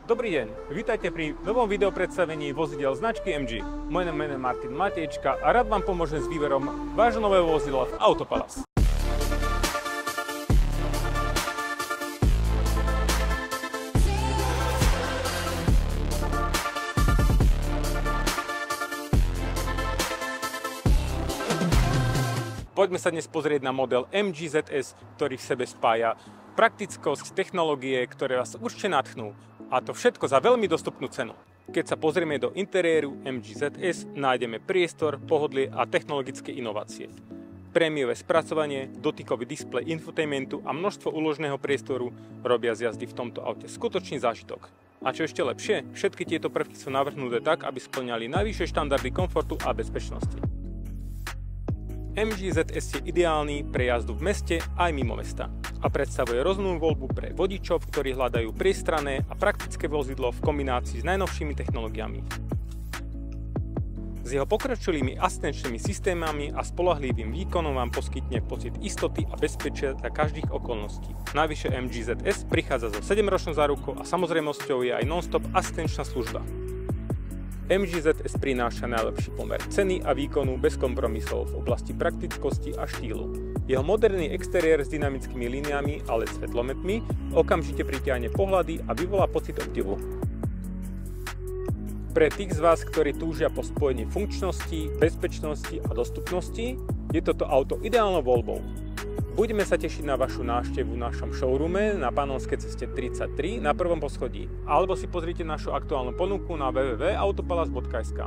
Dobrý deň, vítajte pri novom video predstavení vozidel značky MG. Moje meno je Martin Matejčka a rád vám pomôžem s výberom vášho nového vozidla v Autopalace. Poďme sa dnes pozrieť na model MG ZS, ktorý v sebe spája praktickosť, technológie, ktoré vás určite nadchnú. A to všetko za veľmi dostupnú cenu. Keď sa pozrieme do interiéru MG ZS, nájdeme priestor, pohodlie a technologické inovácie. Prémiové spracovanie, dotykový displej infotainmentu a množstvo úložného priestoru robia z jazdy v tomto aute skutočný zážitok. A čo ešte lepšie, všetky tieto prvky sú navrhnuté tak, aby spĺňali najvyššie štandardy komfortu a bezpečnosti. MG ZS je ideálny pre jazdu v meste aj mimo mesta a predstavuje rozumnú voľbu pre vodičov, ktorí hľadajú priestranné a praktické vozidlo v kombinácii s najnovšími technológiami. S jeho pokročilými asistenčnými systémami a spoľahlivým výkonom vám poskytne pocit istoty a bezpečia za každých okolností. Navyše MG ZS prichádza so 7-ročnou zárukou a samozrejmosťou je aj non-stop asistenčná služba. MG ZS prináša najlepší pomer ceny a výkonu bez kompromisov v oblasti praktickosti a štýlu. Jeho moderný exteriér s dynamickými líniami a LED svetlometmi okamžite pritiahne pohľady a vyvolá pocit obdivu. Pre tých z vás, ktorí túžia po spojení funkčnosti, bezpečnosti a dostupnosti, je toto auto ideálnou voľbou. Budeme sa tešiť na vašu návštevu v našom showroome na Panonskej ceste 33 na prvom poschodí. Alebo si pozrite našu aktuálnu ponuku na www.autopalace.sk.